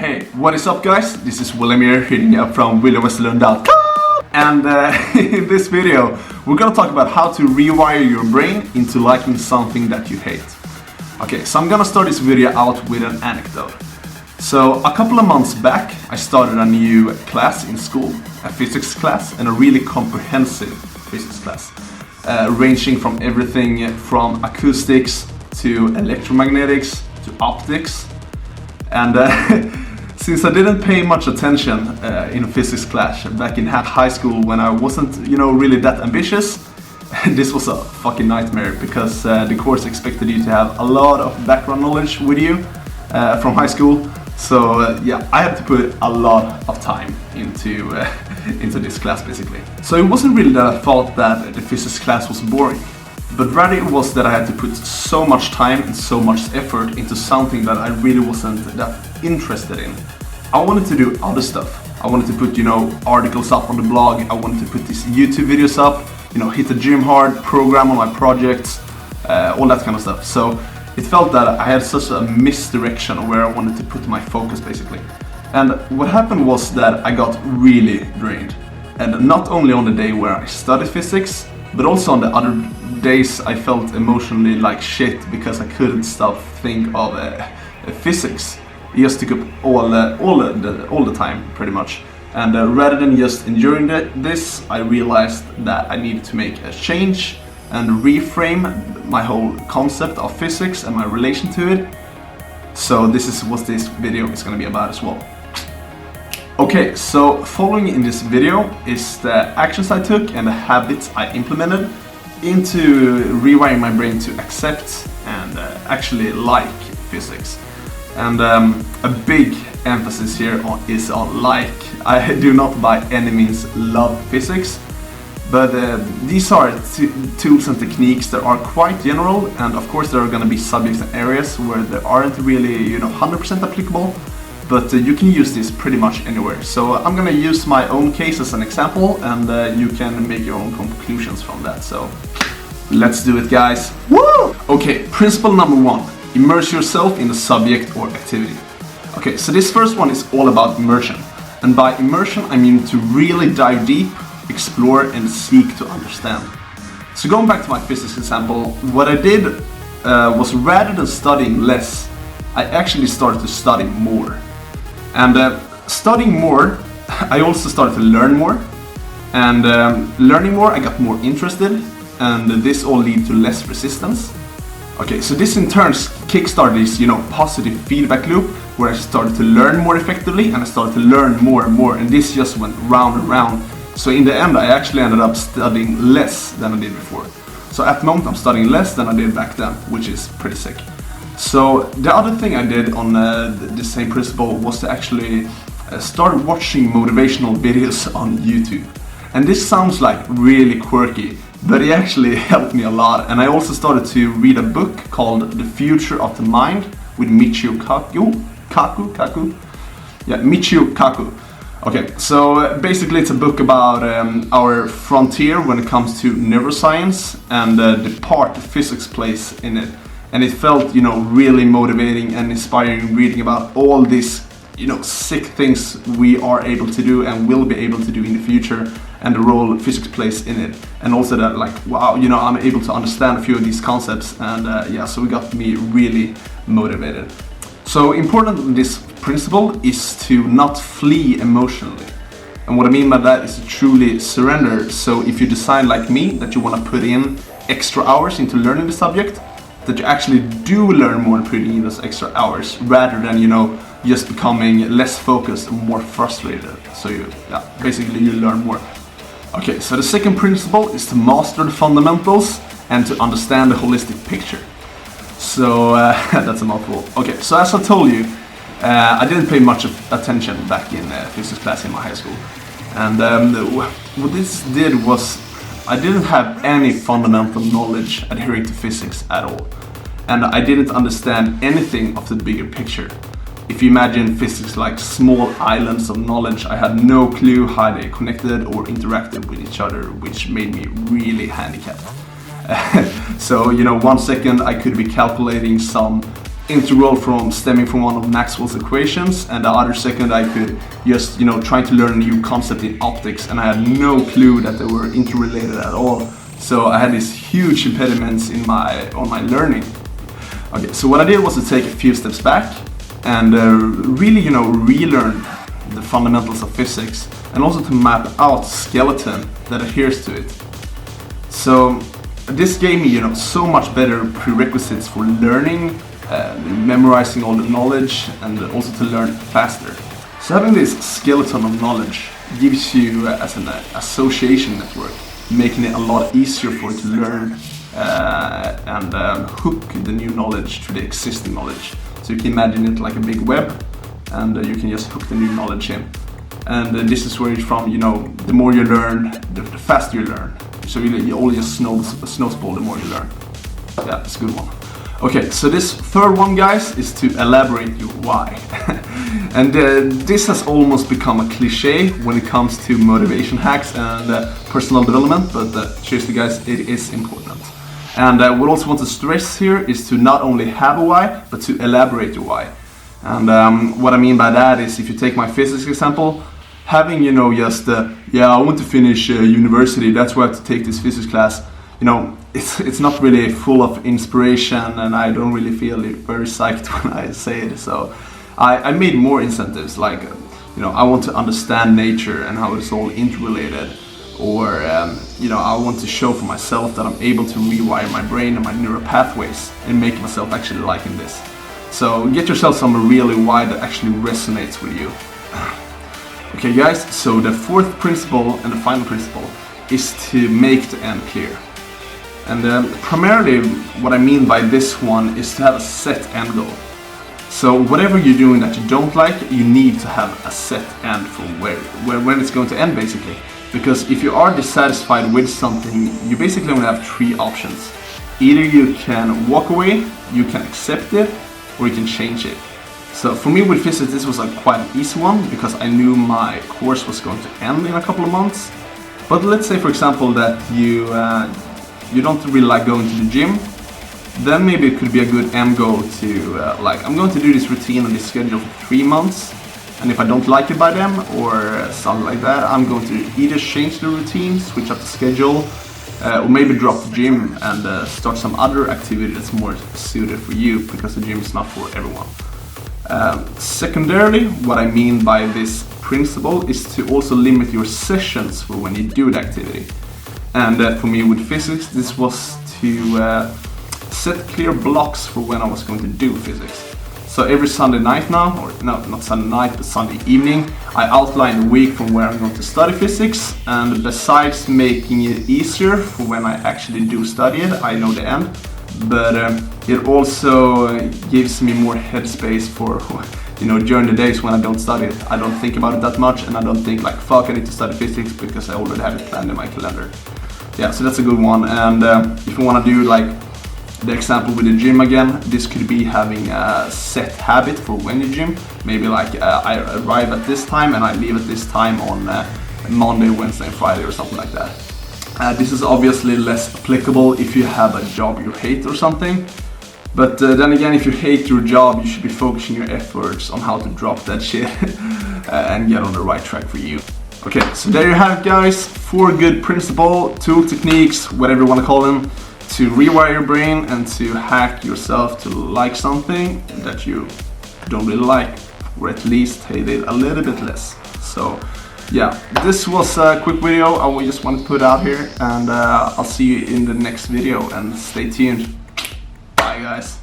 Hey, what is up guys? This is William here, hitting you up from Westerlund.com. And in this video, we're gonna talk about how to rewire your brain into liking something that you hate. Okay, so I'm gonna start this video out with an anecdote. So a couple of months back, I started a new class in school, a physics class, and a really comprehensive physics class, ranging from everything from acoustics to electromagnetics to optics. And since I didn't pay much attention in physics class back in high school when I wasn't, really that ambitious, this was a fucking nightmare because the course expected you to have a lot of background knowledge with you from high school. So yeah, I had to put a lot of time into this class basically. So it wasn't really that I thought that the physics class was boring, but rather it was that I had to put so much time and so much effort into something that I really wasn't that interested in. I wanted to do other stuff. I wanted to put, articles up on the blog. I wanted to put these YouTube videos up, hit the gym hard, program on my projects, all that kind of stuff. So it felt that I had such a misdirection of where I wanted to put my focus basically. And what happened was that I got really drained. And not only on the day where I studied physics, but also on the other days I felt emotionally like shit because I couldn't stop think of physics. It just took up all the time pretty much. And rather than just enduring this, I realized that I needed to make a change and reframe my whole concept of physics and my relation to it. So this is what this video is going to be about as well. Okay, so following in this video is the actions I took and the habits I implemented into rewiring my brain to accept and actually like physics. And a big emphasis here is on like. I do not by any means love physics, but these are tools and techniques that are quite general, and of course there are going to be subjects and areas where they aren't really 100% applicable, but you can use this pretty much anywhere. So I'm going to use my own case as an example, and you can make your own conclusions from that. So let's do it guys. Woo! Okay, principle number 1. Immerse yourself in the subject or activity. Okay, so this first one is all about immersion. And by immersion, I mean to really dive deep, explore and seek to understand. So going back to my physics example, what I did was rather than studying less, I actually started to study more. And studying more, I also started to learn more. And learning more, I got more interested. And this all led to less resistance. Okay, so this in turn kickstarted this, positive feedback loop where I started to learn more effectively and I started to learn more and more, and this just went round and round. So in the end, I actually ended up studying less than I did before. So at the moment, I'm studying less than I did back then, which is pretty sick. So the other thing I did on the same principle was to actually start watching motivational videos on YouTube. And this sounds like really quirky, but it actually helped me a lot. And I also started to read a book called The Future of the Mind with Michio Kaku. Michio Kaku. Okay, so basically it's a book about our frontier when it comes to neuroscience and the part physics plays in it. And it felt, really motivating and inspiring reading about all these, sick things we are able to do and will be able to do in the future, and the role physics plays in it. And also that wow, I'm able to understand a few of these concepts, and so it got me really motivated. So important in this principle is to not flee emotionally. And what I mean by that is to truly surrender. So if you decide like me that you want to put in extra hours into learning the subject, that you actually do learn more and putting in those extra hours rather than, just becoming less focused and more frustrated. So basically you learn more. Okay, so the second principle is to master the fundamentals and to understand the holistic picture. So that's a mouthful. Okay, so as I told you, I didn't pay much attention back in physics class in my high school. And what this did was I didn't have any fundamental knowledge adhering to physics at all. And I didn't understand anything of the bigger picture. If you imagine physics like small islands of knowledge, I had no clue how they connected or interacted with each other, which made me really handicapped. So, 1 second I could be calculating some integral from stemming from one of Maxwell's equations, and the other second I could just, try to learn a new concept in optics, and I had no clue that they were interrelated at all. So I had these huge impediments on my learning. Okay, so what I did was to take a few steps back and really, relearn the fundamentals of physics, and also to map out skeleton that adheres to it. So this gave me, so much better prerequisites for learning, memorizing all the knowledge, and also to learn faster. So having this skeleton of knowledge gives you as an association network, making it a lot easier for you to learn and hook the new knowledge to the existing knowledge. So you can imagine it like a big web, and you can just hook the new knowledge in. And this is where it's from, the more you learn, the faster you learn. So you only just snowball the more you learn. Yeah, that's a good one. Okay, so this third one, guys, is to elaborate your why. And this has almost become a cliche when it comes to motivation hacks and personal development, but seriously, guys, it is important. And what I also want to stress here is to not only have a why, but to elaborate your why. And what I mean by that is, if you take my physics example, having, just, I want to finish university, that's why I have to take this physics class, it's not really full of inspiration, and I don't really feel very psyched when I say it. So I made more incentives, like, I want to understand nature and how it's all interrelated. Or, I want to show for myself that I'm able to rewire my brain and my neural pathways and make myself actually liking this. So get yourself some really why that actually resonates with you. Okay, guys, so the fourth principle and the final principle is to make the end clear. And primarily what I mean by this one is to have a set end goal. So whatever you're doing that you don't like, you need to have a set end for when it's going to end, basically. Because if you are dissatisfied with something, you basically only have three options. Either you can walk away, you can accept it, or you can change it. So for me with physics, this was quite an easy one, because I knew my course was going to end in a couple of months. But let's say, for example, that you don't really like going to the gym, then maybe it could be a good end goal to I'm going to do this routine on this schedule for 3 months, and if I don't like it by then or something like that, I'm going to either change the routine, switch up the schedule, or maybe drop the gym and start some other activity that's more suited for you, because the gym is not for everyone. Secondarily, what I mean by this principle is to also limit your sessions for when you do the activity. And for me with physics, this was to set clear blocks for when I was going to do physics. So every Sunday night now, or no, not Sunday night, but Sunday evening, I outline a week from where I'm going to study physics, and besides making it easier for when I actually do study it, I know the end, but it also gives me more headspace for, during the days when I don't study it. I don't think about it that much, and I don't think like, fuck, I need to study physics, because I already have it planned in my calendar. Yeah, so that's a good one. And if you want to do like the example with the gym again, this could be having a set habit for when you gym. Maybe like I arrive at this time and I leave at this time on Monday, Wednesday, and Friday, or something like that. This is obviously less applicable if you have a job you hate or something. But then again, if you hate your job, you should be focusing your efforts on how to drop that shit and get on the right track for you. Okay, so there you have it, guys. 4 good principle, tool techniques, whatever you want to call them, to rewire your brain and to hack yourself to like something that you don't really like, or at least hate it a little bit less. So yeah, this was a quick video I just want to put out here, and I'll see you in the next video, and stay tuned. Bye, guys.